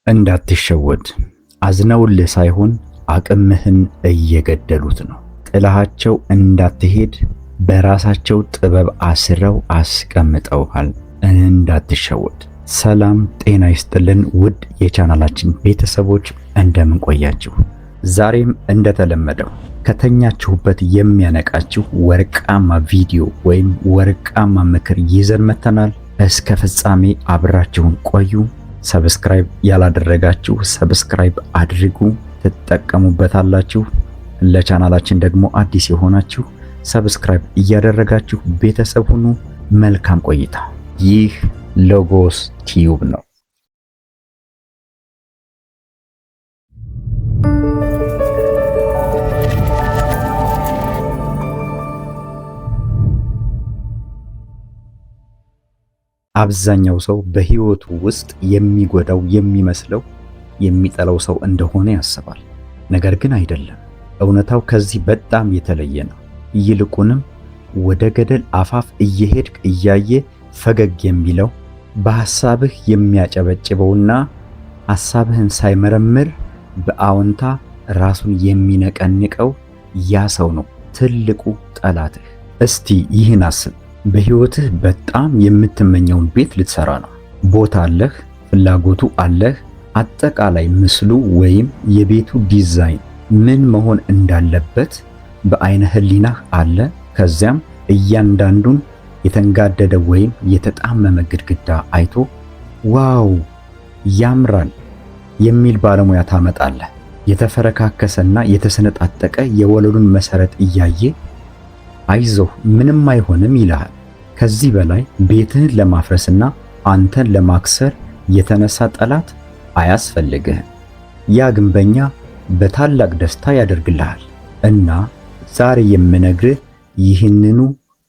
እንዳትሸወድ። አዝነውልህ ሳይሆን አቅምህን እየገደሉት ነው። ጥላሃቸው እንዳትሄድ በራሳቸው ጥበብ አስረው አስቀምጠውሃል። እንዳትሸወድ። ሰላም ጤና ይስጥልን ውድ የቻናላችን ቤተሰቦች እንደምን ቆያችሁ? ዛሬም እንደተለመደው ከተኛችሁበት የሚያነቃችሁ ወርቃማ ቪዲዮ ወይም ወርቃማ ምክር ይዘን መተናል። እስከ ፍጻሜ አብራችሁን ቆዩ። ሰብስክራይብ ያላደረጋችሁ ሰብስክራይብ አድርጉ፣ ትጠቀሙበታላችሁ። ለቻናላችን ደግሞ አዲስ የሆናችሁ ሰብስክራይብ እያደረጋችሁ ቤተሰብ ሁኑ። መልካም ቆይታ። ይህ ሎጎስ ቲዩብ ነው። አብዛኛው ሰው በህይወቱ ውስጥ የሚጎዳው የሚመስለው የሚጠላው ሰው እንደሆነ ያስባል። ነገር ግን አይደለም። እውነታው ከዚህ በጣም የተለየ ነው። ይልቁንም ወደ ገደል አፋፍ እየሄድክ እያየ ፈገግ የሚለው በሐሳብህ የሚያጨበጭበውና ሐሳብህን ሳይመረምር በአዎንታ ራሱን የሚነቀንቀው ያ ሰው ነው ትልቁ ጠላትህ። እስቲ ይህን አስብ። በህይወትህ በጣም የምትመኘውን ቤት ልትሰራ ነው። ቦታ አለህ፣ ፍላጎቱ አለህ። አጠቃላይ ምስሉ ወይም የቤቱ ዲዛይን ምን መሆን እንዳለበት በአይነ ህሊናህ አለ። ከዚያም እያንዳንዱን የተንጋደደ ወይም የተጣመመ ግድግዳ አይቶ ዋው ያምራል የሚል ባለሙያ ታመጣለህ። የተፈረካከሰና የተሰነጣጠቀ የወለሉን መሰረት እያየ አይዞህ ምንም አይሆንም ይልሃል። ከዚህ በላይ ቤትህን ለማፍረስና አንተን ለማክሰር የተነሳ ጠላት አያስፈልግህም። ያ ግንበኛ በታላቅ ደስታ ያደርግልሃል። እና ዛሬ የምነግርህ ይህንኑ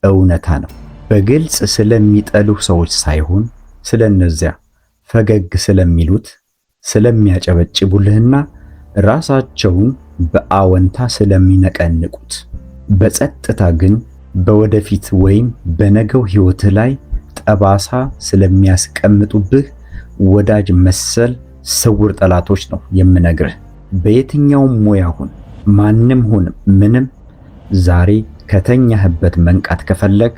እውነታ ነው። በግልጽ ስለሚጠሉህ ሰዎች ሳይሆን ስለነዚያ ፈገግ ስለሚሉት ስለሚያጨበጭቡልህና ራሳቸውን በአዎንታ ስለሚነቀንቁት በጸጥታ ግን በወደፊት ወይም በነገው ህይወትህ ላይ ጠባሳ ስለሚያስቀምጡብህ ወዳጅ መሰል ስውር ጠላቶች ነው የምነግርህ። በየትኛውም ሙያ ሁን፣ ማንም ሁን ምንም፣ ዛሬ ከተኛህበት መንቃት ከፈለግ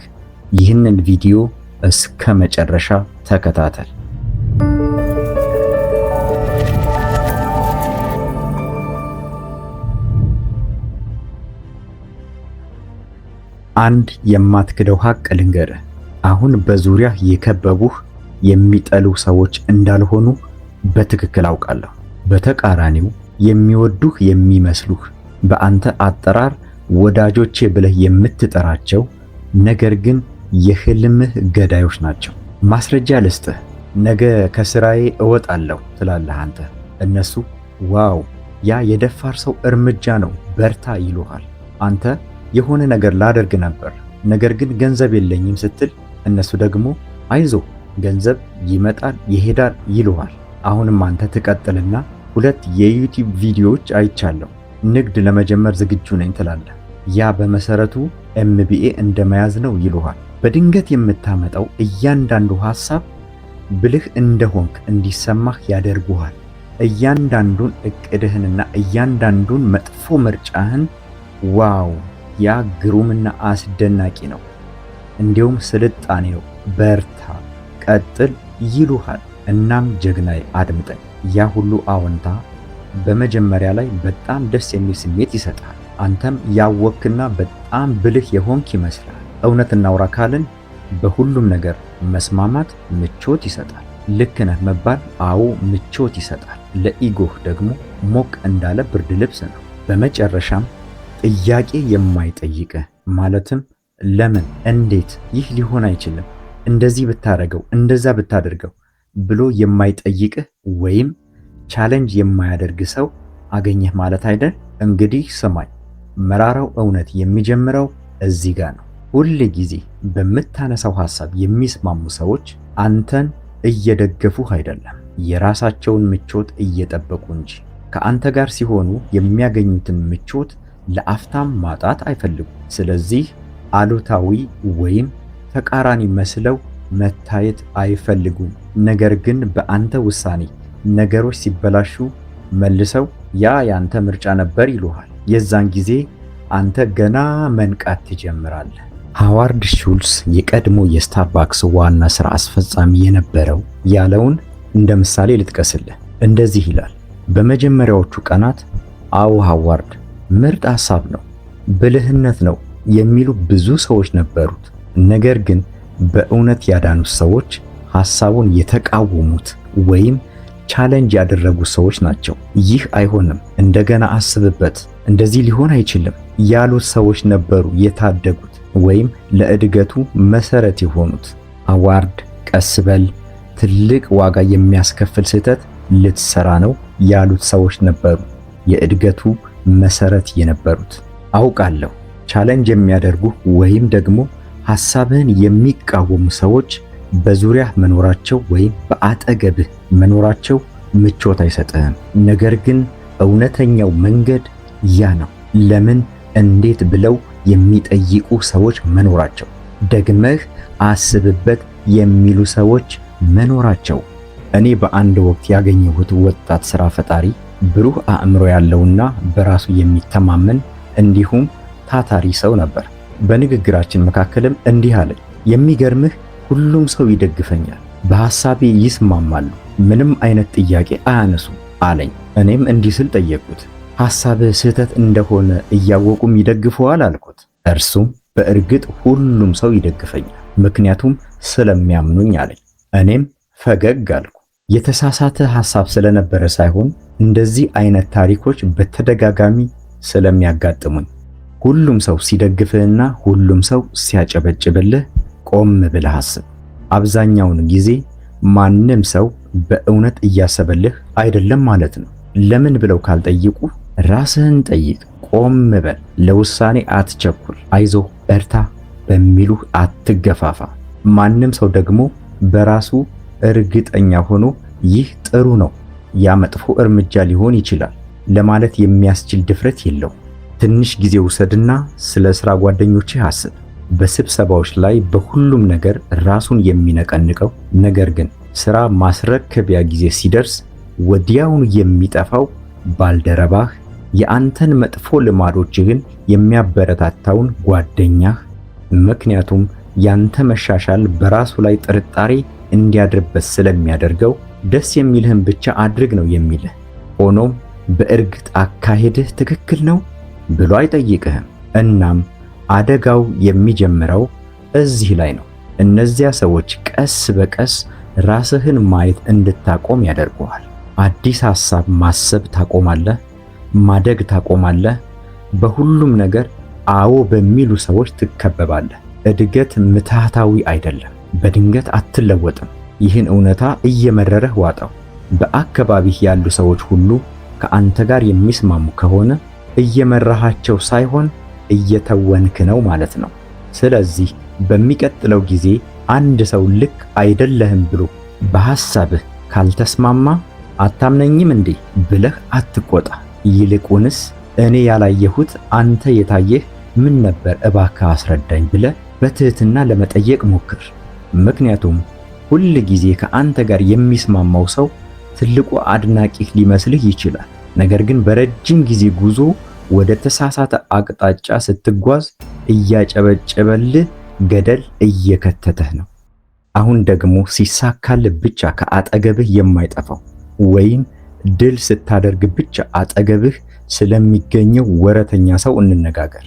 ይህንን ቪዲዮ እስከ መጨረሻ ተከታተል። አንድ የማትክደው ሀቅ ልንገርህ። አሁን በዙሪያህ የከበቡህ የሚጠሉህ ሰዎች እንዳልሆኑ በትክክል አውቃለሁ። በተቃራኒው የሚወዱህ የሚመስሉህ በአንተ አጠራር ወዳጆቼ ብለህ የምትጠራቸው ነገር ግን የህልምህ ገዳዮች ናቸው። ማስረጃ ልስጥህ። ነገ ከስራዬ እወጣለሁ ትላለህ አንተ። እነሱ ዋው ያ የደፋር ሰው እርምጃ ነው በርታ ይሉሃል። አንተ የሆነ ነገር ላደርግ ነበር ነገር ግን ገንዘብ የለኝም ስትል እነሱ ደግሞ አይዞህ ገንዘብ ይመጣል ይሄዳል ይሉሃል። አሁንም አንተ ትቀጥልና ሁለት የዩቲዩብ ቪዲዮዎች አይቻለሁ፣ ንግድ ለመጀመር ዝግጁ ነኝ ትላለህ። ያ በመሰረቱ ኤምቢኤ እንደመያዝ ነው ይሉሃል። በድንገት የምታመጣው እያንዳንዱ ሐሳብ ብልህ እንደሆንክ እንዲሰማህ ያደርጉሃል። እያንዳንዱን እቅድህንና እያንዳንዱን መጥፎ ምርጫህን ዋው ያ ግሩምና አስደናቂ ነው፣ እንዲሁም ስልጣኔ ነው፣ በርታ ቀጥል ይሉሃል። እናም ጀግናይ አድምጠኝ፣ ያ ሁሉ አዎንታ በመጀመሪያ ላይ በጣም ደስ የሚል ስሜት ይሰጣል። አንተም ያወክና በጣም ብልህ የሆንክ ይመስላል። እውነት እናውራ ካልን በሁሉም ነገር መስማማት ምቾት ይሰጣል። ልክ ነህ መባል አዎ ምቾት ይሰጣል። ለኢጎህ ደግሞ ሞቅ እንዳለ ብርድ ልብስ ነው። በመጨረሻም ጥያቄ የማይጠይቅህ ማለትም ለምን፣ እንዴት፣ ይህ ሊሆን አይችልም፣ እንደዚህ ብታረገው፣ እንደዛ ብታደርገው ብሎ የማይጠይቅህ ወይም ቻሌንጅ የማያደርግ ሰው አገኘህ ማለት አይደል? እንግዲህ ስማኝ፣ መራራው እውነት የሚጀምረው እዚህ ጋር ነው። ሁል ጊዜ በምታነሳው ሐሳብ የሚስማሙ ሰዎች አንተን እየደገፉህ አይደለም፣ የራሳቸውን ምቾት እየጠበቁ እንጂ። ከአንተ ጋር ሲሆኑ የሚያገኙትን ምቾት ለአፍታም ማጣት አይፈልጉም። ስለዚህ አሉታዊ ወይም ተቃራኒ መስለው መታየት አይፈልጉም። ነገር ግን በአንተ ውሳኔ ነገሮች ሲበላሹ መልሰው ያ ያንተ ምርጫ ነበር ይሉሃል። የዛን ጊዜ አንተ ገና መንቃት ትጀምራለህ። ሃዋርድ ሹልስ የቀድሞ የስታርባክስ ዋና ሥራ አስፈጻሚ የነበረው ያለውን እንደ ምሳሌ ልጥቀስልህ። እንደዚህ ይላል። በመጀመሪያዎቹ ቀናት አዎ ሃዋርድ ምርጥ ሐሳብ ነው፣ ብልህነት ነው የሚሉ ብዙ ሰዎች ነበሩት። ነገር ግን በእውነት ያዳኑት ሰዎች ሐሳቡን የተቃወሙት ወይም ቻሌንጅ ያደረጉት ሰዎች ናቸው። ይህ አይሆንም፣ እንደገና አስብበት፣ እንደዚህ ሊሆን አይችልም ያሉት ሰዎች ነበሩ የታደጉት ወይም ለእድገቱ መሰረት የሆኑት። ሃዋርድ ቀስ በል፣ ትልቅ ዋጋ የሚያስከፍል ስህተት ልትሰራ ነው ያሉት ሰዎች ነበሩ የእድገቱ መሰረት የነበሩት። አውቃለሁ ቻሌንጅ የሚያደርጉ ወይም ደግሞ ሐሳብህን የሚቃወሙ ሰዎች በዙሪያህ መኖራቸው ወይም በአጠገብህ መኖራቸው ምቾት አይሰጥህም። ነገር ግን እውነተኛው መንገድ ያ ነው። ለምን፣ እንዴት ብለው የሚጠይቁ ሰዎች መኖራቸው፣ ደግመህ አስብበት የሚሉ ሰዎች መኖራቸው። እኔ በአንድ ወቅት ያገኘሁት ወጣት ሥራ ፈጣሪ ብሩህ አእምሮ ያለውና በራሱ የሚተማመን እንዲሁም ታታሪ ሰው ነበር። በንግግራችን መካከልም እንዲህ አለኝ፣ የሚገርምህ ሁሉም ሰው ይደግፈኛል፣ በሐሳቤ ይስማማሉ፣ ምንም አይነት ጥያቄ አያነሱም አለኝ። እኔም እንዲህ ስል ጠየቅኩት፣ ሐሳብህ ስህተት እንደሆነ እያወቁም ይደግፈዋል አልኩት። እርሱም በእርግጥ ሁሉም ሰው ይደግፈኛል፣ ምክንያቱም ስለሚያምኑኝ አለኝ። እኔም ፈገግ አልኩ። የተሳሳተ ሐሳብ ስለነበረ ሳይሆን እንደዚህ አይነት ታሪኮች በተደጋጋሚ ስለሚያጋጥሙኝ። ሁሉም ሰው ሲደግፍህና ሁሉም ሰው ሲያጨበጭብልህ ቆም ብለህ አስብ። አብዛኛውን ጊዜ ማንም ሰው በእውነት እያሰበልህ አይደለም ማለት ነው። ለምን ብለው ካልጠይቁ ራስህን ጠይቅ። ቆም በል፣ ለውሳኔ አትቸኩል፣ አይዞህ በርታ በሚሉህ አትገፋፋ። ማንም ሰው ደግሞ በራሱ እርግጠኛ ሆኖ ይህ ጥሩ ነው፣ ያ መጥፎ እርምጃ ሊሆን ይችላል ለማለት የሚያስችል ድፍረት የለውም። ትንሽ ጊዜ ውሰድና ስለ ሥራ ጓደኞችህ አስብ። በስብሰባዎች ላይ በሁሉም ነገር ራሱን የሚነቀንቀው ነገር ግን ሥራ ማስረከቢያ ጊዜ ሲደርስ ወዲያውኑ የሚጠፋው ባልደረባህ፣ የአንተን መጥፎ ልማዶችህን የሚያበረታታውን ጓደኛህ። ምክንያቱም ያንተ መሻሻል በራሱ ላይ ጥርጣሬ እንዲያድርበት ስለሚያደርገው ደስ የሚልህን ብቻ አድርግ ነው የሚልህ። ሆኖም በእርግጥ አካሄድህ ትክክል ነው ብሎ አይጠይቅህም። እናም አደጋው የሚጀምረው እዚህ ላይ ነው። እነዚያ ሰዎች ቀስ በቀስ ራስህን ማየት እንድታቆም ያደርጉሃል። አዲስ ሐሳብ ማሰብ ታቆማለህ፣ ማደግ ታቆማለህ። በሁሉም ነገር አዎ በሚሉ ሰዎች ትከበባለህ። እድገት ምትሃታዊ አይደለም፣ በድንገት አትለወጥም። ይህን እውነታ እየመረረህ ዋጣው። በአካባቢህ ያሉ ሰዎች ሁሉ ከአንተ ጋር የሚስማሙ ከሆነ እየመራሃቸው ሳይሆን እየተወንክ ነው ማለት ነው። ስለዚህ በሚቀጥለው ጊዜ አንድ ሰው ልክ አይደለህም ብሎ በሐሳብህ ካልተስማማ አታምነኝም እንዴ ብለህ አትቆጣ። ይልቁንስ እኔ ያላየሁት አንተ የታየህ ምን ነበር እባክህ አስረዳኝ ብለህ በትህትና ለመጠየቅ ሞክር። ምክንያቱም ሁል ጊዜ ከአንተ ጋር የሚስማማው ሰው ትልቁ አድናቂህ ሊመስልህ ይችላል። ነገር ግን በረጅም ጊዜ ጉዞ ወደ ተሳሳተ አቅጣጫ ስትጓዝ እያጨበጨበልህ ገደል እየከተተህ ነው። አሁን ደግሞ ሲሳካልህ ብቻ ከአጠገብህ የማይጠፋው ወይም ድል ስታደርግ ብቻ አጠገብህ ስለሚገኘው ወረተኛ ሰው እንነጋገር።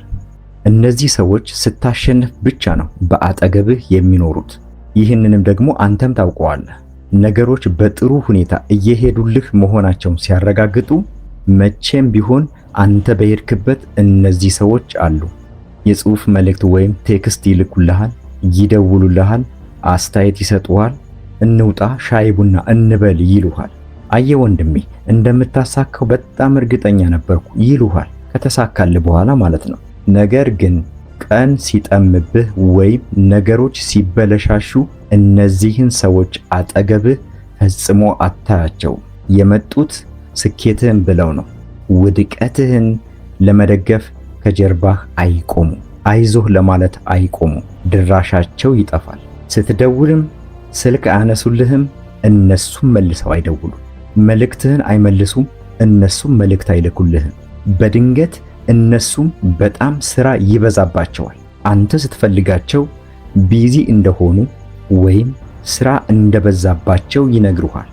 እነዚህ ሰዎች ስታሸንፍ ብቻ ነው በአጠገብህ የሚኖሩት። ይህንንም ደግሞ አንተም ታውቀዋለህ። ነገሮች በጥሩ ሁኔታ እየሄዱልህ መሆናቸውን ሲያረጋግጡ መቼም ቢሆን አንተ በሄድክበት እነዚህ ሰዎች አሉ። የጽሑፍ መልእክት ወይም ቴክስት ይልኩልሃል፣ ይደውሉልሃል፣ አስተያየት ይሰጡሃል፣ እንውጣ ሻይ ቡና እንበል ይሉሃል። አየ ወንድሜ እንደምታሳካው በጣም እርግጠኛ ነበርኩ ይሉሃል፣ ከተሳካልህ በኋላ ማለት ነው። ነገር ግን ቀን ሲጠምብህ ወይም ነገሮች ሲበለሻሹ እነዚህን ሰዎች አጠገብህ ፈጽሞ አታያቸውም። የመጡት ስኬትህን ብለው ነው። ውድቀትህን ለመደገፍ ከጀርባህ አይቆሙ፣ አይዞህ ለማለት አይቆሙ። ድራሻቸው ይጠፋል። ስትደውልም ስልክ አያነሱልህም፣ እነሱም መልሰው አይደውሉ። መልእክትህን አይመልሱም፣ እነሱም መልእክት አይልኩልህም። በድንገት እነሱም በጣም ስራ ይበዛባቸዋል። አንተ ስትፈልጋቸው ቢዚ እንደሆኑ ወይም ስራ እንደበዛባቸው ይነግሩሃል።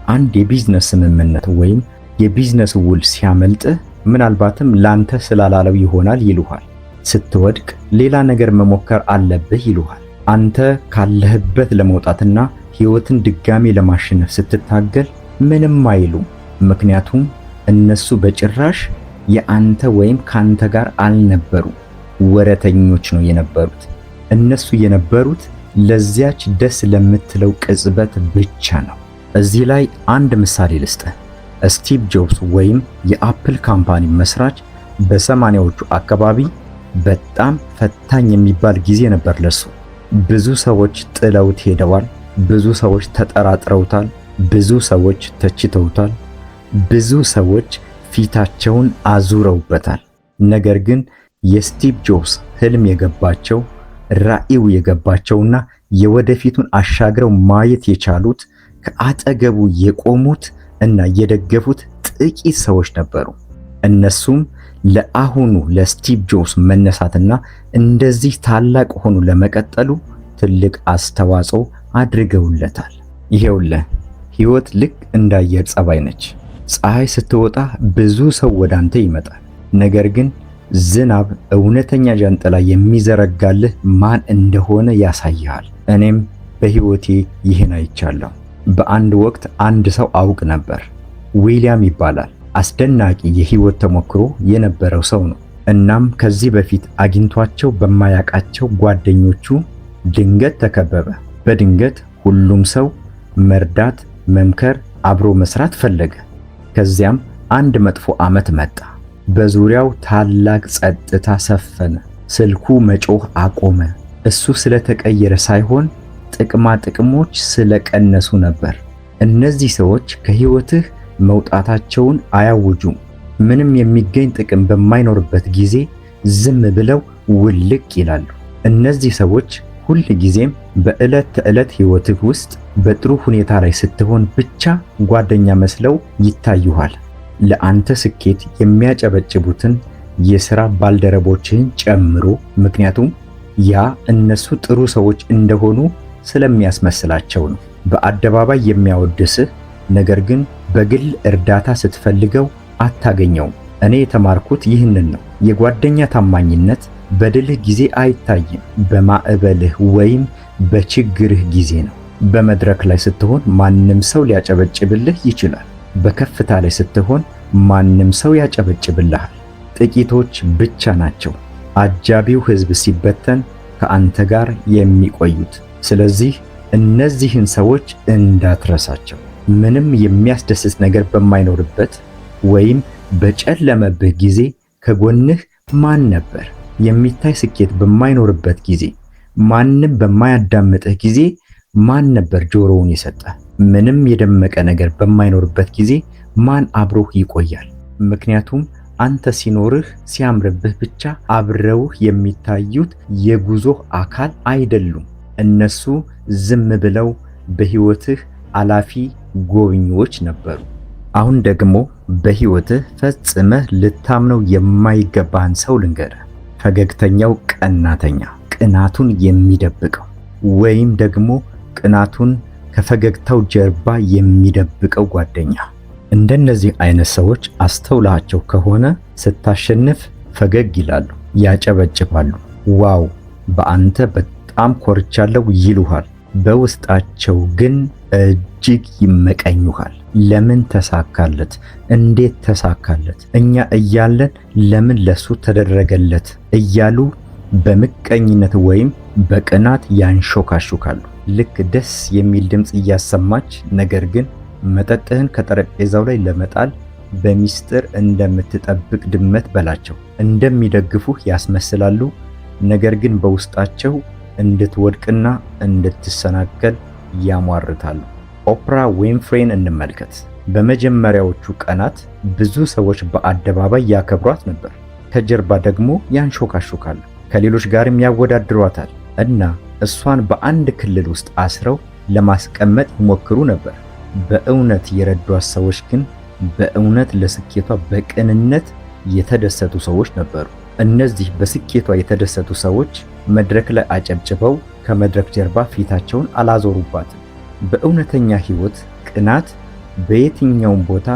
አንድ የቢዝነስ ስምምነት ወይም የቢዝነስ ውል ሲያመልጥህ ምናልባትም ላንተ ስላላለው ይሆናል ይሉሃል። ስትወድቅ ሌላ ነገር መሞከር አለብህ ይሉሃል። አንተ ካለህበት ለመውጣትና ህይወትን ድጋሚ ለማሸነፍ ስትታገል ምንም አይሉም። ምክንያቱም እነሱ በጭራሽ የአንተ ወይም ካንተ ጋር አልነበሩ። ወረተኞች ነው የነበሩት። እነሱ የነበሩት ለዚያች ደስ ለምትለው ቅጽበት ብቻ ነው። እዚህ ላይ አንድ ምሳሌ ልስጥህ። ስቲቭ ጆብስ ወይም የአፕል ካምፓኒ መስራች በ80ዎቹ አካባቢ በጣም ፈታኝ የሚባል ጊዜ ነበር ለሱ። ብዙ ሰዎች ጥለውት ሄደዋል። ብዙ ሰዎች ተጠራጥረውታል። ብዙ ሰዎች ተችተውታል። ብዙ ሰዎች ፊታቸውን አዙረውበታል። ነገር ግን የስቲቭ ጆብስ ህልም የገባቸው ራዕዩ የገባቸውና የወደፊቱን አሻግረው ማየት የቻሉት ከአጠገቡ የቆሙት እና የደገፉት ጥቂት ሰዎች ነበሩ። እነሱም ለአሁኑ ለስቲቭ ጆብስ መነሳትና እንደዚህ ታላቅ ሆኖ ለመቀጠሉ ትልቅ አስተዋጽኦ አድርገውለታል። ይሄውልህ ህይወት ልክ እንደ አየር ጸባይ ነች። ፀሐይ ስትወጣ ብዙ ሰው ወደ አንተ ይመጣል። ነገር ግን ዝናብ እውነተኛ ጃንጥላ የሚዘረጋልህ ማን እንደሆነ ያሳያል። እኔም በህይወቴ ይህን አይቻለሁ። በአንድ ወቅት አንድ ሰው አውቅ ነበር። ዊሊያም ይባላል። አስደናቂ የህይወት ተሞክሮ የነበረው ሰው ነው። እናም ከዚህ በፊት አግኝቷቸው በማያውቃቸው ጓደኞቹ ድንገት ተከበበ። በድንገት ሁሉም ሰው መርዳት፣ መምከር፣ አብሮ መስራት ፈለገ። ከዚያም አንድ መጥፎ ዓመት መጣ። በዙሪያው ታላቅ ጸጥታ ሰፈነ። ስልኩ መጮህ አቆመ። እሱ ስለተቀየረ ሳይሆን ጥቅማ ጥቅሞች ስለቀነሱ ነበር። እነዚህ ሰዎች ከህይወትህ መውጣታቸውን አያውጁም። ምንም የሚገኝ ጥቅም በማይኖርበት ጊዜ ዝም ብለው ውልቅ ይላሉ። እነዚህ ሰዎች ሁል ጊዜም በዕለት ተዕለት ህይወትህ ውስጥ በጥሩ ሁኔታ ላይ ስትሆን ብቻ ጓደኛ መስለው ይታዩሃል። ለአንተ ስኬት የሚያጨበጭቡትን የሥራ ባልደረቦችህን ጨምሮ። ምክንያቱም ያ እነሱ ጥሩ ሰዎች እንደሆኑ ስለሚያስመስላቸው ነው። በአደባባይ የሚያወድስህ ነገር ግን በግል እርዳታ ስትፈልገው አታገኘውም። እኔ የተማርኩት ይህንን ነው። የጓደኛ ታማኝነት በድልህ ጊዜ አይታይም፣ በማዕበልህ ወይም በችግርህ ጊዜ ነው። በመድረክ ላይ ስትሆን ማንም ሰው ሊያጨበጭብልህ ይችላል። በከፍታ ላይ ስትሆን ማንም ሰው ያጨበጭብልሃል። ጥቂቶች ብቻ ናቸው አጃቢው ህዝብ ሲበተን ከአንተ ጋር የሚቆዩት። ስለዚህ እነዚህን ሰዎች እንዳትረሳቸው። ምንም የሚያስደስት ነገር በማይኖርበት ወይም በጨለመብህ ጊዜ ከጎንህ ማን ነበር? የሚታይ ስኬት በማይኖርበት ጊዜ፣ ማንም በማያዳምጥህ ጊዜ ማን ነበር ጆሮውን የሰጠህ? ምንም የደመቀ ነገር በማይኖርበት ጊዜ ማን አብሮህ ይቆያል? ምክንያቱም አንተ ሲኖርህ ሲያምርብህ ብቻ አብረውህ የሚታዩት የጉዞህ አካል አይደሉም። እነሱ ዝም ብለው በህይወትህ አላፊ ጎብኚዎች ነበሩ። አሁን ደግሞ በህይወትህ ፈጽመህ ልታምነው የማይገባህን ሰው ልንገርህ። ፈገግተኛው ቀናተኛ፣ ቅናቱን የሚደብቀው ወይም ደግሞ ቅናቱን ከፈገግታው ጀርባ የሚደብቀው ጓደኛ። እንደነዚህ አይነት ሰዎች አስተውላቸው ከሆነ ስታሸንፍ ፈገግ ይላሉ፣ ያጨበጭባሉ፣ ዋው በአንተ በጣም ኮርቻለሁ ይሉሃል። በውስጣቸው ግን እጅግ ይመቀኙሃል። ለምን ተሳካለት? እንዴት ተሳካለት? እኛ እያለን ለምን ለሱ ተደረገለት? እያሉ በምቀኝነት ወይም በቅናት ያንሾካሹካሉ። ልክ ደስ የሚል ድምፅ እያሰማች ነገር ግን መጠጥህን ከጠረጴዛው ላይ ለመጣል በሚስጥር እንደምትጠብቅ ድመት በላቸው። እንደሚደግፉህ ያስመስላሉ፣ ነገር ግን በውስጣቸው እንድትወድቅና እንድትሰናከል ያሟርታሉ። ኦፕራ ዊንፍሬን እንመልከት። በመጀመሪያዎቹ ቀናት ብዙ ሰዎች በአደባባይ ያከብሯት ነበር፣ ከጀርባ ደግሞ ያንሾካሹካሉ፣ ከሌሎች ጋርም ያወዳድሯታል። እና እሷን በአንድ ክልል ውስጥ አስረው ለማስቀመጥ ይሞክሩ ነበር። በእውነት የረዷት ሰዎች ግን በእውነት ለስኬቷ በቅንነት የተደሰቱ ሰዎች ነበሩ። እነዚህ በስኬቷ የተደሰቱ ሰዎች መድረክ ላይ አጨብጭበው ከመድረክ ጀርባ ፊታቸውን አላዞሩባትም። በእውነተኛ ሕይወት ቅናት በየትኛውም ቦታ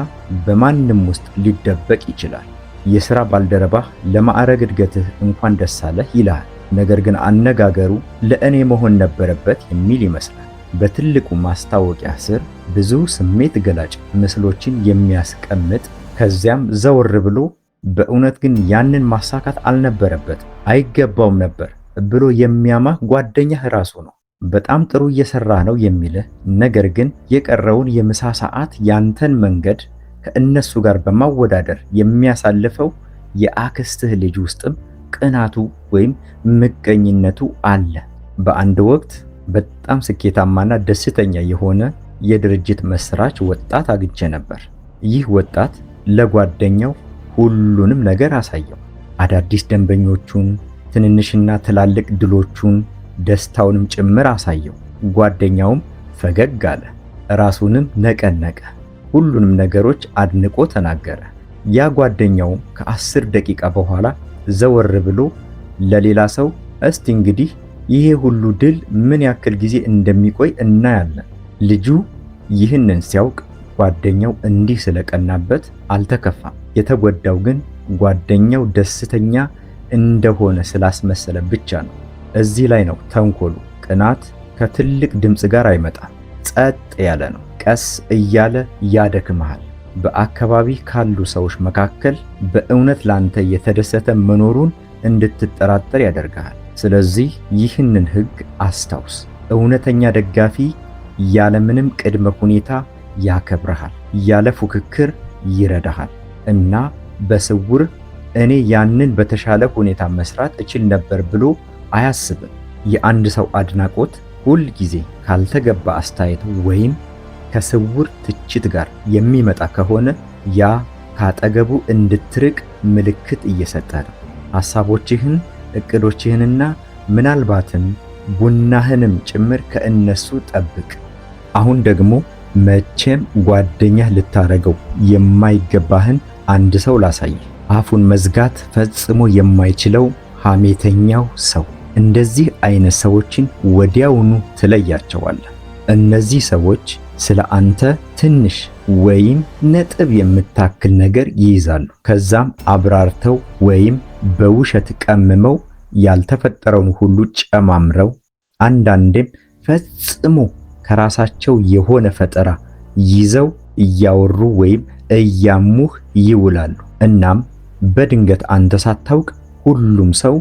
በማንም ውስጥ ሊደበቅ ይችላል። የሥራ ባልደረባህ ለማዕረግ እድገትህ እንኳን ደስ አለህ ይልሃል። ነገር ግን አነጋገሩ ለእኔ መሆን ነበረበት የሚል ይመስላል። በትልቁ ማስታወቂያ ስር ብዙ ስሜት ገላጭ ምስሎችን የሚያስቀምጥ ከዚያም ዘወር ብሎ በእውነት ግን ያንን ማሳካት አልነበረበትም፣ አይገባውም ነበር ብሎ የሚያማህ ጓደኛህ ራሱ ነው። በጣም ጥሩ እየሰራህ ነው የሚልህ ነገር ግን የቀረውን የምሳ ሰዓት ያንተን መንገድ ከእነሱ ጋር በማወዳደር የሚያሳልፈው የአክስትህ ልጅ ውስጥም ቅናቱ ወይም ምቀኝነቱ አለ። በአንድ ወቅት በጣም ስኬታማና ደስተኛ የሆነ የድርጅት መስራች ወጣት አግኝቼ ነበር። ይህ ወጣት ለጓደኛው ሁሉንም ነገር አሳየው። አዳዲስ ደንበኞቹን፣ ትንንሽና ትላልቅ ድሎቹን፣ ደስታውንም ጭምር አሳየው። ጓደኛውም ፈገግ አለ፣ ራሱንም ነቀነቀ፣ ሁሉንም ነገሮች አድንቆ ተናገረ። ያ ጓደኛውም ከ10 ደቂቃ በኋላ ዘወር ብሎ ለሌላ ሰው እስቲ እንግዲህ ይሄ ሁሉ ድል ምን ያክል ጊዜ እንደሚቆይ እናያለን። ልጁ ይህንን ሲያውቅ ጓደኛው እንዲህ ስለቀናበት አልተከፋም። የተጎዳው ግን ጓደኛው ደስተኛ እንደሆነ ስላስመሰለ ብቻ ነው። እዚህ ላይ ነው ተንኮሉ። ቅናት ከትልቅ ድምፅ ጋር አይመጣም፣ ጸጥ ያለ ነው። ቀስ እያለ ያደክምሃል። በአካባቢ ካሉ ሰዎች መካከል በእውነት ላንተ የተደሰተ መኖሩን እንድትጠራጠር ያደርግሃል። ስለዚህ ይህንን ሕግ አስታውስ። እውነተኛ ደጋፊ ያለምንም ቅድመ ሁኔታ ያከብረሃል፣ ያለ ፉክክር ይረዳሃል እና በስውር እኔ ያንን በተሻለ ሁኔታ መስራት እችል ነበር ብሎ አያስብም። የአንድ ሰው አድናቆት ሁል ጊዜ ካልተገባ አስተያየት ወይም ከስውር ትችት ጋር የሚመጣ ከሆነ ያ ካጠገቡ እንድትርቅ ምልክት እየሰጠ ነው። ሐሳቦችህን፣ እቅዶችህንና ምናልባትም ቡናህንም ጭምር ከእነሱ ጠብቅ። አሁን ደግሞ መቼም ጓደኛህ ልታረገው የማይገባህን አንድ ሰው ላሳይ። አፉን መዝጋት ፈጽሞ የማይችለው ሐሜተኛው ሰው። እንደዚህ አይነት ሰዎችን ወዲያውኑ ትለያቸዋለህ። እነዚህ ሰዎች ስለ አንተ ትንሽ ወይም ነጥብ የምታክል ነገር ይይዛሉ። ከዛም አብራርተው ወይም በውሸት ቀምመው ያልተፈጠረውን ሁሉ ጨማምረው አንዳንዴም ፈጽሞ ከራሳቸው የሆነ ፈጠራ ይዘው እያወሩ ወይም እያሙህ ይውላሉ። እናም በድንገት አንተ ሳታውቅ ሁሉም ሰው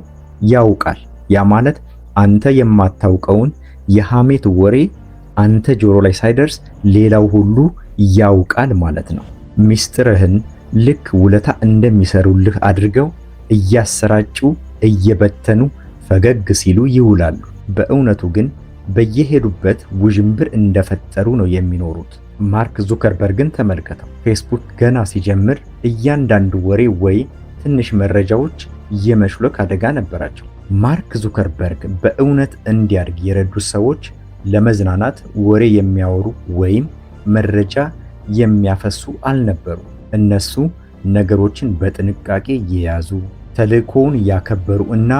ያውቃል። ያ ማለት አንተ የማታውቀውን የሐሜት ወሬ አንተ ጆሮ ላይ ሳይደርስ ሌላው ሁሉ ያውቃል ማለት ነው። ሚስጥርህን ልክ ውለታ እንደሚሰሩልህ አድርገው እያሰራጩ እየበተኑ ፈገግ ሲሉ ይውላሉ። በእውነቱ ግን በየሄዱበት ውዥንብር እንደፈጠሩ ነው የሚኖሩት። ማርክ ዙከርበርግን ተመልከተው። ፌስቡክ ገና ሲጀምር እያንዳንዱ ወሬ ወይ ትንሽ መረጃዎች የመሽሎክ አደጋ ነበራቸው። ማርክ ዙከርበርግ በእውነት እንዲያድግ የረዱት ሰዎች ለመዝናናት ወሬ የሚያወሩ ወይም መረጃ የሚያፈሱ አልነበሩ። እነሱ ነገሮችን በጥንቃቄ የያዙ፣ ተልእኮውን ያከበሩ እና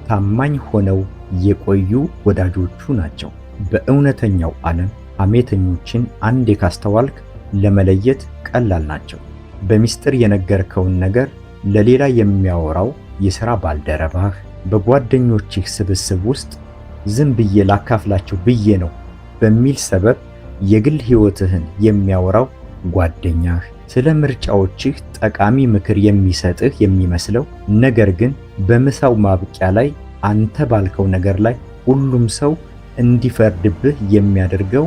ታማኝ ሆነው የቆዩ ወዳጆቹ ናቸው። በእውነተኛው ዓለም ሐሜተኞችን አንዴ ካስተዋልክ ለመለየት ቀላል ናቸው። በሚስጥር የነገርከውን ነገር ለሌላ የሚያወራው የሥራ ባልደረባህ፣ በጓደኞችህ ስብስብ ውስጥ ዝም ብዬ ላካፍላቸው ብዬ ነው በሚል ሰበብ የግል ሕይወትህን የሚያወራው ጓደኛህ፣ ስለ ምርጫዎችህ ጠቃሚ ምክር የሚሰጥህ የሚመስለው ነገር ግን በምሳው ማብቂያ ላይ አንተ ባልከው ነገር ላይ ሁሉም ሰው እንዲፈርድብህ የሚያደርገው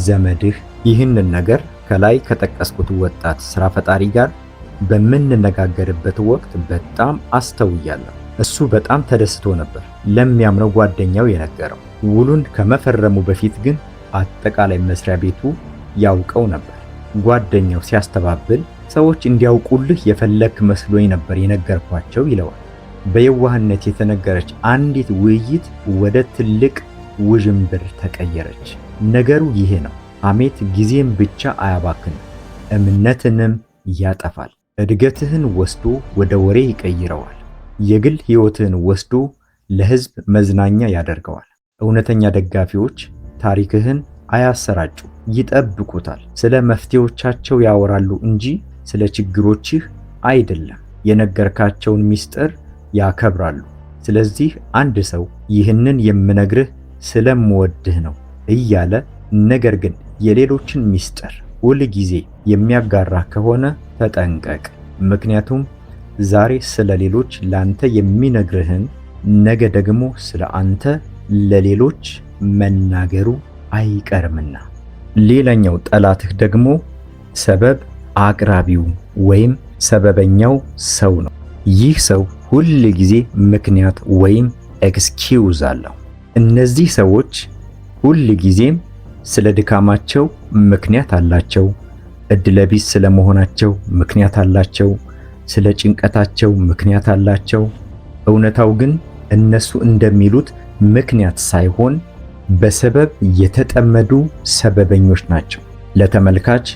ዘመድህ። ይህንን ነገር ከላይ ከጠቀስኩት ወጣት ሥራ ፈጣሪ ጋር በምንነጋገርበት ወቅት በጣም አስተውያለሁ። እሱ በጣም ተደስቶ ነበር ለሚያምነው ጓደኛው የነገረው። ውሉን ከመፈረሙ በፊት ግን አጠቃላይ መስሪያ ቤቱ ያውቀው ነበር። ጓደኛው ሲያስተባብል ሰዎች እንዲያውቁልህ የፈለክ መስሎኝ ነበር የነገርኳቸው ይለዋል። በየዋህነት የተነገረች አንዲት ውይይት ወደ ትልቅ ውዥንብር ተቀየረች። ነገሩ ይሄ ነው። ሐሜት ጊዜም ብቻ አያባክንም፣ እምነትንም ያጠፋል። እድገትህን ወስዶ ወደ ወሬ ይቀይረዋል። የግል ሕይወትህን ወስዶ ለሕዝብ መዝናኛ ያደርገዋል። እውነተኛ ደጋፊዎች ታሪክህን አያሰራጩ፣ ይጠብቁታል። ስለ መፍትሄዎቻቸው ያወራሉ እንጂ ስለ ችግሮችህ አይደለም። የነገርካቸውን ምስጢር ያከብራሉ። ስለዚህ አንድ ሰው ይህንን የምነግርህ ስለምወድህ ነው እያለ ነገር ግን የሌሎችን ምስጢር ሁል ጊዜ የሚያጋራ ከሆነ ተጠንቀቅ። ምክንያቱም ዛሬ ስለ ሌሎች ላንተ የሚነግርህን ነገ ደግሞ ስለ አንተ ለሌሎች መናገሩ አይቀርምና። ሌላኛው ጠላትህ ደግሞ ሰበብ አቅራቢው ወይም ሰበበኛው ሰው ነው። ይህ ሰው ሁል ጊዜ ምክንያት ወይም ኤክስኪውዝ አለው። እነዚህ ሰዎች ሁል ጊዜም ስለ ድካማቸው ምክንያት አላቸው። እድለቢስ ስለመሆናቸው ምክንያት አላቸው። ስለ ጭንቀታቸው ምክንያት አላቸው። እውነታው ግን እነሱ እንደሚሉት ምክንያት ሳይሆን በሰበብ የተጠመዱ ሰበበኞች ናቸው። ለተመልካች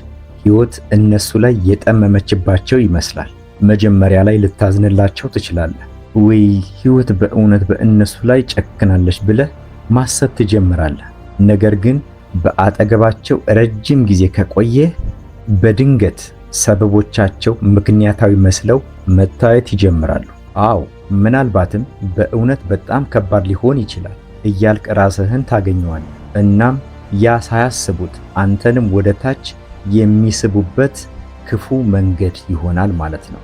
ሕይወት እነሱ ላይ የጠመመችባቸው ይመስላል። መጀመሪያ ላይ ልታዝንላቸው ትችላለህ። ወይ ሕይወት በእውነት በእነሱ ላይ ጨክናለች ብለህ ማሰብ ትጀምራለህ። ነገር ግን በአጠገባቸው ረጅም ጊዜ ከቆየህ በድንገት ሰበቦቻቸው ምክንያታዊ መስለው መታየት ይጀምራሉ። አዎ ምናልባትም በእውነት በጣም ከባድ ሊሆን ይችላል እያልክ ራስህን ታገኘዋለህ። እናም ያ ሳያስቡት አንተንም ወደ ታች የሚስቡበት ክፉ መንገድ ይሆናል ማለት ነው።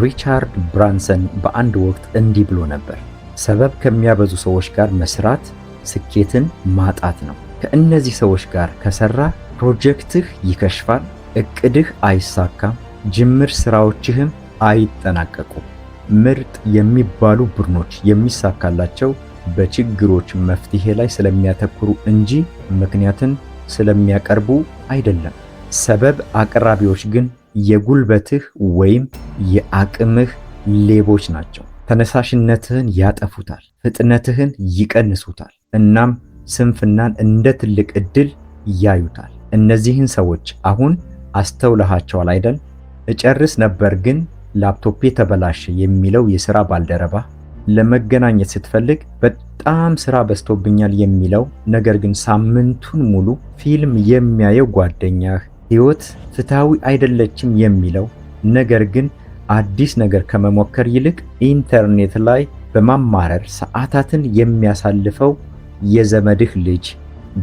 ሪቻርድ ብራንሰን በአንድ ወቅት እንዲህ ብሎ ነበር፣ ሰበብ ከሚያበዙ ሰዎች ጋር መስራት ስኬትን ማጣት ነው። ከእነዚህ ሰዎች ጋር ከሰራ ፕሮጀክትህ ይከሽፋል፣ እቅድህ አይሳካም፣ ጅምር ስራዎችህም አይጠናቀቁም። ምርጥ የሚባሉ ቡድኖች የሚሳካላቸው በችግሮች መፍትሄ ላይ ስለሚያተኩሩ እንጂ ምክንያትን ስለሚያቀርቡ አይደለም። ሰበብ አቅራቢዎች ግን የጉልበትህ ወይም የአቅምህ ሌቦች ናቸው። ተነሳሽነትህን ያጠፉታል፣ ፍጥነትህን ይቀንሱታል፣ እናም ስንፍናን እንደ ትልቅ ዕድል ያዩታል። እነዚህን ሰዎች አሁን አስተውለሃቸዋል አይደል? እጨርስ ነበር ግን ላፕቶፔ ተበላሸ የሚለው የሥራ ባልደረባ፣ ለመገናኘት ስትፈልግ በጣም ሥራ በዝቶብኛል የሚለው ነገር ግን ሳምንቱን ሙሉ ፊልም የሚያየው ጓደኛህ፣ ሕይወት ፍትሃዊ አይደለችም የሚለው ነገር ግን አዲስ ነገር ከመሞከር ይልቅ ኢንተርኔት ላይ በማማረር ሰዓታትን የሚያሳልፈው የዘመድህ ልጅ።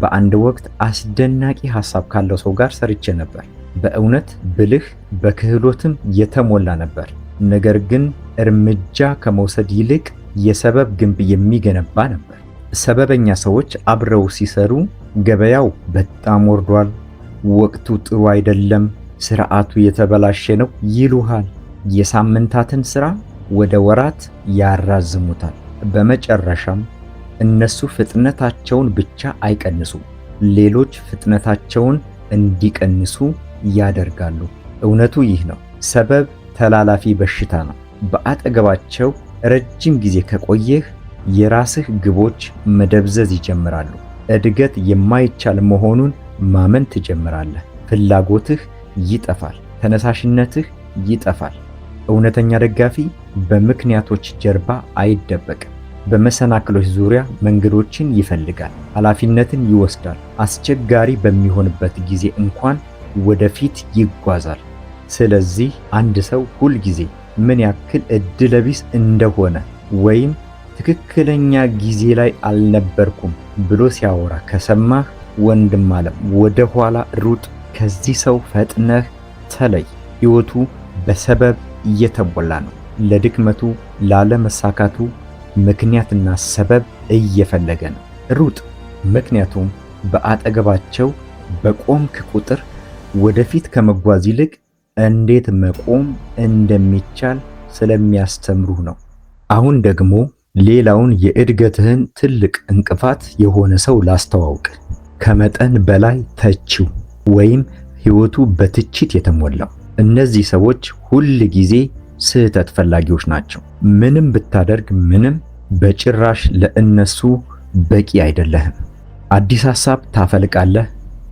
በአንድ ወቅት አስደናቂ ሐሳብ ካለው ሰው ጋር ሰርቼ ነበር። በእውነት ብልህ በክህሎትም የተሞላ ነበር። ነገር ግን እርምጃ ከመውሰድ ይልቅ የሰበብ ግንብ የሚገነባ ነበር። ሰበበኛ ሰዎች አብረው ሲሰሩ ገበያው በጣም ወርዷል፣ ወቅቱ ጥሩ አይደለም፣ ስርዓቱ የተበላሸ ነው ይሉሃል። የሳምንታትን ሥራ ወደ ወራት ያራዝሙታል። በመጨረሻም እነሱ ፍጥነታቸውን ብቻ አይቀንሱም፣ ሌሎች ፍጥነታቸውን እንዲቀንሱ ያደርጋሉ። እውነቱ ይህ ነው። ሰበብ ተላላፊ በሽታ ነው። በአጠገባቸው ረጅም ጊዜ ከቆየህ የራስህ ግቦች መደብዘዝ ይጀምራሉ። እድገት የማይቻል መሆኑን ማመን ትጀምራለህ። ፍላጎትህ ይጠፋል፣ ተነሳሽነትህ ይጠፋል። እውነተኛ ደጋፊ በምክንያቶች ጀርባ አይደበቅም። በመሰናክሎች ዙሪያ መንገዶችን ይፈልጋል፣ ኃላፊነትን ይወስዳል። አስቸጋሪ በሚሆንበት ጊዜ እንኳን ወደፊት ይጓዛል። ስለዚህ አንድ ሰው ሁል ጊዜ ምን ያክል እድለቢስ እንደሆነ ወይም ትክክለኛ ጊዜ ላይ አልነበርኩም ብሎ ሲያወራ ከሰማህ ወንድም አለም ወደ ኋላ ሩጥ። ከዚህ ሰው ፈጥነህ ተለይ። ሕይወቱ በሰበብ እየተሞላ ነው። ለድክመቱ ላለመሳካቱ ምክንያትና ሰበብ እየፈለገ ነው። ሩጥ፣ ምክንያቱም በአጠገባቸው በቆምክ ቁጥር ወደፊት ከመጓዝ ይልቅ እንዴት መቆም እንደሚቻል ስለሚያስተምሩህ ነው። አሁን ደግሞ ሌላውን የእድገትህን ትልቅ እንቅፋት የሆነ ሰው ላስተዋውቅ። ከመጠን በላይ ተቺው ወይም ሕይወቱ በትችት የተሞላው። እነዚህ ሰዎች ሁል ጊዜ ስህተት ፈላጊዎች ናቸው። ምንም ብታደርግ ምንም፣ በጭራሽ ለእነሱ በቂ አይደለህም። አዲስ ሐሳብ ታፈልቃለህ፣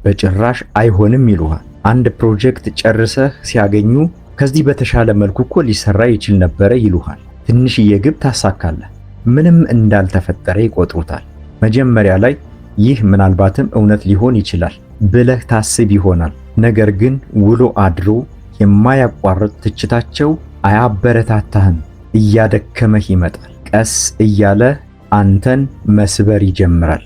በጭራሽ አይሆንም ይሉሃል። አንድ ፕሮጀክት ጨርሰህ ሲያገኙ ከዚህ በተሻለ መልኩ እኮ ሊሰራ ይችል ነበረ ይሉሃል። ትንሽዬ ግብ ታሳካለህ፣ ምንም እንዳልተፈጠረ ይቆጥሩታል። መጀመሪያ ላይ ይህ ምናልባትም እውነት ሊሆን ይችላል ብለህ ታስብ ይሆናል። ነገር ግን ውሎ አድሮ የማያቋርጥ ትችታቸው አያበረታታህም፣ እያደከመህ ይመጣል። ቀስ እያለ አንተን መስበር ይጀምራል።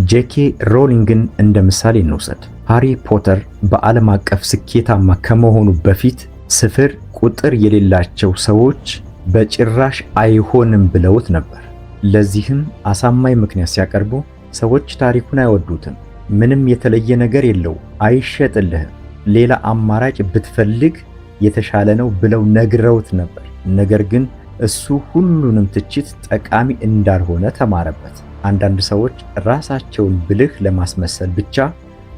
ጄኬ ሮሊንግን እንደ ምሳሌ እንውሰድ። ሃሪ ፖተር በዓለም አቀፍ ስኬታማ ከመሆኑ በፊት ስፍር ቁጥር የሌላቸው ሰዎች በጭራሽ አይሆንም ብለውት ነበር። ለዚህም አሳማኝ ምክንያት ሲያቀርቡ ሰዎች ታሪኩን አይወዱትም፣ ምንም የተለየ ነገር የለው፣ አይሸጥልህም፣ ሌላ አማራጭ ብትፈልግ የተሻለ ነው ብለው ነግረውት ነበር። ነገር ግን እሱ ሁሉንም ትችት ጠቃሚ እንዳልሆነ ተማረበት። አንዳንድ ሰዎች ራሳቸውን ብልህ ለማስመሰል ብቻ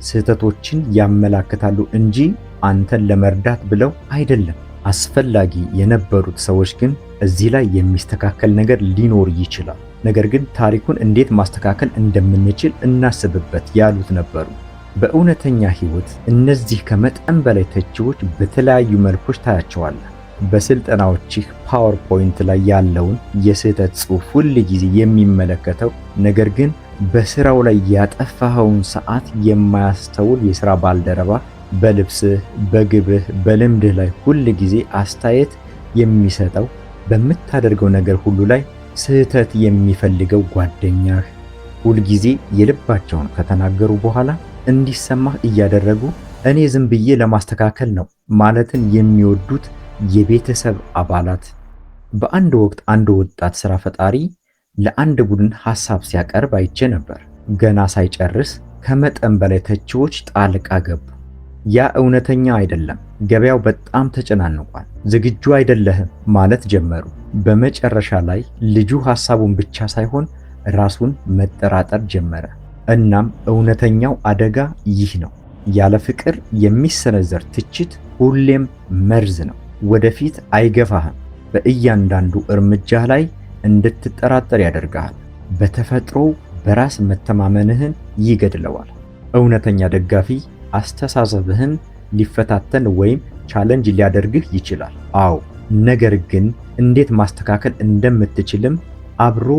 ስህተቶችን ያመላክታሉ እንጂ አንተን ለመርዳት ብለው አይደለም። አስፈላጊ የነበሩት ሰዎች ግን እዚህ ላይ የሚስተካከል ነገር ሊኖር ይችላል፣ ነገር ግን ታሪኩን እንዴት ማስተካከል እንደምንችል እናስብበት ያሉት ነበሩ። በእውነተኛ ሕይወት እነዚህ ከመጠን በላይ ተቺዎች በተለያዩ መልኮች ታያቸዋለህ። በስልጠናዎችህ ፓወርፖይንት ላይ ያለውን የስህተት ጽሑፍ ሁል ጊዜ የሚመለከተው ነገር ግን በስራው ላይ ያጠፋኸውን ሰዓት የማያስተውል የሥራ ባልደረባ፣ በልብስህ፣ በግብህ፣ በልምድህ ላይ ሁል ጊዜ አስተያየት የሚሰጠው፣ በምታደርገው ነገር ሁሉ ላይ ስህተት የሚፈልገው ጓደኛህ፣ ሁልጊዜ የልባቸውን ከተናገሩ በኋላ እንዲሰማህ እያደረጉ እኔ ዝም ብዬ ለማስተካከል ነው ማለትን የሚወዱት የቤተሰብ አባላት። በአንድ ወቅት አንድ ወጣት ሥራ ፈጣሪ ለአንድ ቡድን ሐሳብ ሲያቀርብ አይቼ ነበር። ገና ሳይጨርስ ከመጠን በላይ ተቺዎች ጣልቃ ገቡ። ያ እውነተኛ አይደለም፣ ገበያው በጣም ተጨናንቋል፣ ዝግጁ አይደለህም ማለት ጀመሩ። በመጨረሻ ላይ ልጁ ሐሳቡን ብቻ ሳይሆን ራሱን መጠራጠር ጀመረ። እናም እውነተኛው አደጋ ይህ ነው። ያለ ፍቅር የሚሰነዘር ትችት ሁሌም መርዝ ነው። ወደፊት አይገፋህም። በእያንዳንዱ እርምጃህ ላይ እንድትጠራጠር ያደርግሃል። በተፈጥሮ በራስ መተማመንህን ይገድለዋል። እውነተኛ ደጋፊ አስተሳሰብህን ሊፈታተን ወይም ቻሌንጅ ሊያደርግህ ይችላል። አዎ፣ ነገር ግን እንዴት ማስተካከል እንደምትችልም አብሮ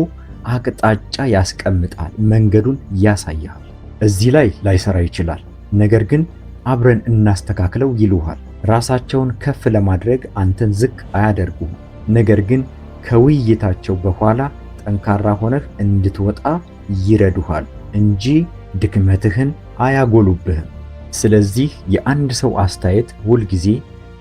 አቅጣጫ ያስቀምጣል፣ መንገዱን ያሳያል። እዚህ ላይ ላይሰራ ይችላል፣ ነገር ግን አብረን እናስተካክለው ይሉሃል። ራሳቸውን ከፍ ለማድረግ አንተን ዝቅ አያደርጉም፣ ነገር ግን ከውይይታቸው በኋላ ጠንካራ ሆነህ እንድትወጣ ይረዱሃል እንጂ ድክመትህን አያጎሉብህም። ስለዚህ የአንድ ሰው አስተያየት ሁልጊዜ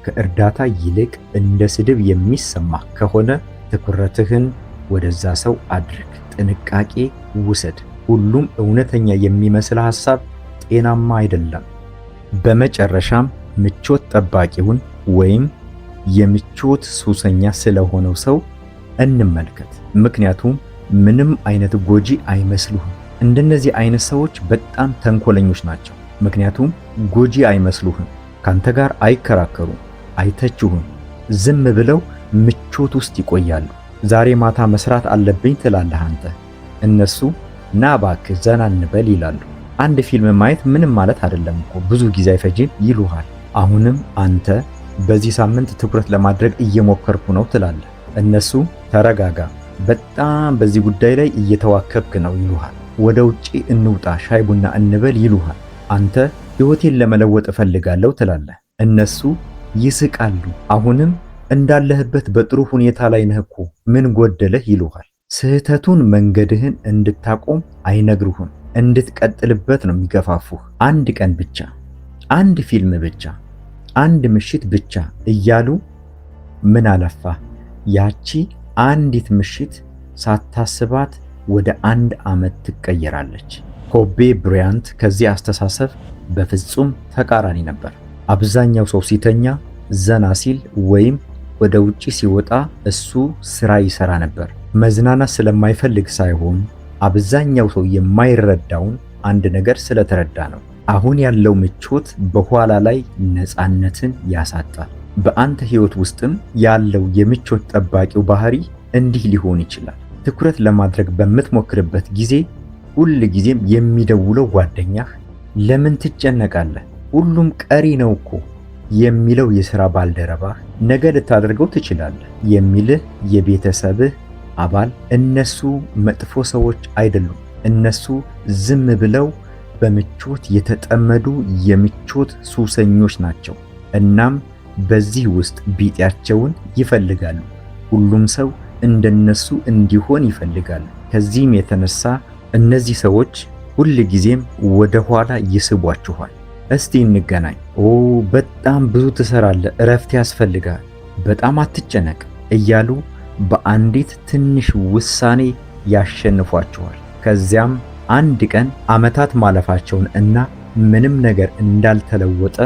ከእርዳታ ይልቅ እንደ ስድብ የሚሰማህ ከሆነ ትኩረትህን ወደዛ ሰው አድርግ። ጥንቃቄ ውሰድ። ሁሉም እውነተኛ የሚመስል ሐሳብ ጤናማ አይደለም። በመጨረሻም ምቾት ጠባቂውን ወይም የምቾት ሱሰኛ ስለሆነው ሰው እንመልከት። ምክንያቱም ምንም አይነት ጎጂ አይመስሉህም። እንደነዚህ አይነት ሰዎች በጣም ተንኮለኞች ናቸው። ምክንያቱም ጎጂ አይመስሉህም። ካንተ ጋር አይከራከሩም፣ አይተችሁም። ዝም ብለው ምቾት ውስጥ ይቆያሉ። ዛሬ ማታ መስራት አለብኝ ትላለህ አንተ፣ እነሱ ና እባክህ ዘና እንበል ይላሉ። አንድ ፊልም ማየት ምንም ማለት አይደለም እኮ ብዙ ጊዜ አይፈጅም ይሉሃል። አሁንም አንተ በዚህ ሳምንት ትኩረት ለማድረግ እየሞከርኩ ነው ትላለህ። እነሱ ተረጋጋ፣ በጣም በዚህ ጉዳይ ላይ እየተዋከብክ ነው ይሉሃል። ወደ ውጪ እንውጣ፣ ሻይ ቡና እንበል ይሉሃል። አንተ ሕይወቴን ለመለወጥ እፈልጋለሁ ትላለህ። እነሱ ይስቃሉ። አሁንም እንዳለህበት በጥሩ ሁኔታ ላይ ነህ እኮ ምን ጎደለህ ይሉሃል። ስህተቱን መንገድህን እንድታቆም አይነግሩህም፣ እንድትቀጥልበት ነው የሚገፋፉህ። አንድ ቀን ብቻ፣ አንድ ፊልም ብቻ፣ አንድ ምሽት ብቻ እያሉ ምን አለፋህ ያቺ አንዲት ምሽት ሳታስባት ወደ 1 ዓመት ትቀየራለች። ኮቤ ብራያንት ከዚህ አስተሳሰብ በፍጹም ተቃራኒ ነበር። አብዛኛው ሰው ሲተኛ፣ ዘና ሲል ወይም ወደ ውጪ ሲወጣ እሱ ስራ ይሰራ ነበር። መዝናናት ስለማይፈልግ ሳይሆን አብዛኛው ሰው የማይረዳውን አንድ ነገር ስለተረዳ ነው። አሁን ያለው ምቾት በኋላ ላይ ነፃነትን ያሳጣል። በአንተ ህይወት ውስጥም ያለው የምቾት ጠባቂው ባህሪ እንዲህ ሊሆን ይችላል። ትኩረት ለማድረግ በምትሞክርበት ጊዜ ሁል ጊዜም የሚደውለው ጓደኛህ፣ ለምን ትጨነቃለህ? ሁሉም ቀሪ ነው እኮ የሚለው የሥራ ባልደረባህ ነገ ልታደርገው ትችላለህ የሚልህ የቤተሰብህ አባል እነሱ መጥፎ ሰዎች አይደሉም። እነሱ ዝም ብለው በምቾት የተጠመዱ የምቾት ሱሰኞች ናቸው። እናም በዚህ ውስጥ ቢጤያቸውን ይፈልጋሉ። ሁሉም ሰው እንደነሱ እንዲሆን ይፈልጋሉ። ከዚህም የተነሳ እነዚህ ሰዎች ሁል ጊዜም ወደ ኋላ ይስቧችኋል። እስቲ እንገናኝ፣ ኦ በጣም ብዙ ትሰራለህ፣ እረፍት ያስፈልጋል፣ በጣም አትጨነቅ እያሉ በአንዲት ትንሽ ውሳኔ ያሸንፏችኋል። ከዚያም አንድ ቀን ዓመታት ማለፋቸውን እና ምንም ነገር እንዳልተለወጠ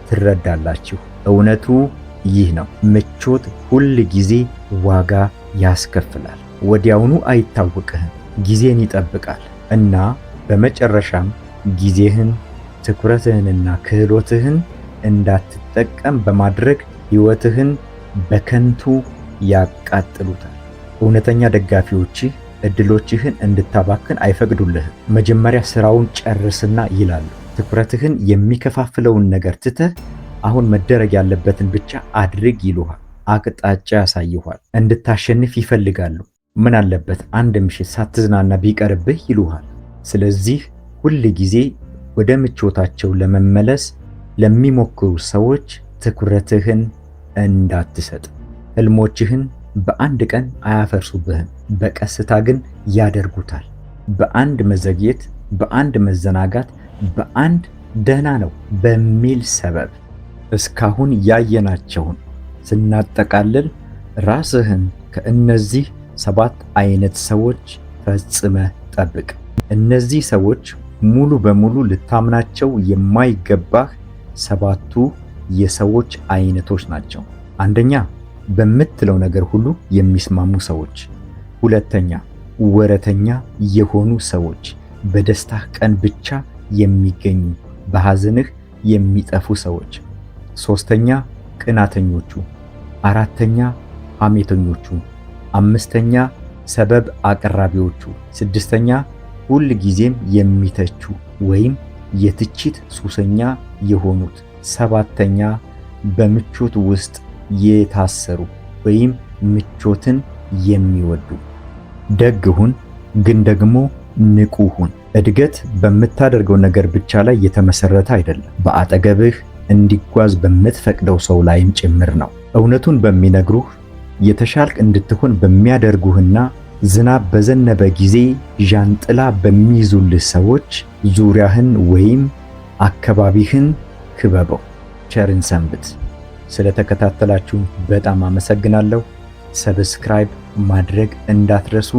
ትረዳላችሁ። እውነቱ ይህ ነው። ምቾት ሁል ጊዜ ዋጋ ያስከፍላል። ወዲያውኑ አይታወቅህም፣ ጊዜን ይጠብቃል እና በመጨረሻም ጊዜህን፣ ትኩረትህንና ክህሎትህን እንዳትጠቀም በማድረግ ሕይወትህን በከንቱ ያቃጥሉታል። እውነተኛ ደጋፊዎችህ እድሎችህን እንድታባክን አይፈቅዱልህም። መጀመሪያ ስራውን ጨርስና ይላሉ። ትኩረትህን የሚከፋፍለውን ነገር ትተህ አሁን መደረግ ያለበትን ብቻ አድርግ ይሉሃል። አቅጣጫ ያሳዩሃል። እንድታሸንፍ ይፈልጋሉ። ምን አለበት አንድ ምሽት ሳትዝናና ቢቀርብህ ይሉሃል። ስለዚህ ሁል ጊዜ ወደ ምቾታቸው ለመመለስ ለሚሞክሩ ሰዎች ትኩረትህን እንዳትሰጥ። ህልሞችህን በአንድ ቀን አያፈርሱብህም፣ በቀስታ ግን ያደርጉታል። በአንድ መዘግየት፣ በአንድ መዘናጋት፣ በአንድ ደህና ነው በሚል ሰበብ። እስካሁን ያየናቸውን ስናጠቃልል ራስህን ከእነዚህ 7 አይነት ሰዎች ፈጽመህ ጠብቅ። እነዚህ ሰዎች ሙሉ በሙሉ ልታምናቸው የማይገባህ 7ቱ የሰዎች አይነቶች ናቸው። አንደኛ፣ በምትለው ነገር ሁሉ የሚስማሙ ሰዎች። ሁለተኛ፣ ወረተኛ የሆኑ ሰዎች፣ በደስታህ ቀን ብቻ የሚገኙ በሐዘንህ የሚጠፉ ሰዎች። ሶስተኛ፣ ቅናተኞቹ። አራተኛ፣ ሐሜተኞቹ። አምስተኛ፣ ሰበብ አቅራቢዎቹ። ስድስተኛ፣ ሁል ጊዜም የሚተቹ ወይም የትችት ሱሰኛ የሆኑት። ሰባተኛ፣ በምቾት ውስጥ የታሰሩ ወይም ምቾትን የሚወዱ። ደግ ሁን፣ ግን ደግሞ ንቁ ሁን። እድገት በምታደርገው ነገር ብቻ ላይ የተመሰረተ አይደለም፣ በአጠገብህ እንዲጓዝ በምትፈቅደው ሰው ላይም ጭምር ነው። እውነቱን በሚነግሩህ፣ የተሻልክ እንድትሆን በሚያደርጉህና ዝናብ በዘነበ ጊዜ ዣንጥላ በሚይዙልህ ሰዎች ዙሪያህን ወይም አካባቢህን ክበበው። ቸርን ሰንብት። ስለተከታተላችሁ በጣም አመሰግናለሁ። ሰብስክራይብ ማድረግ እንዳትረሱ።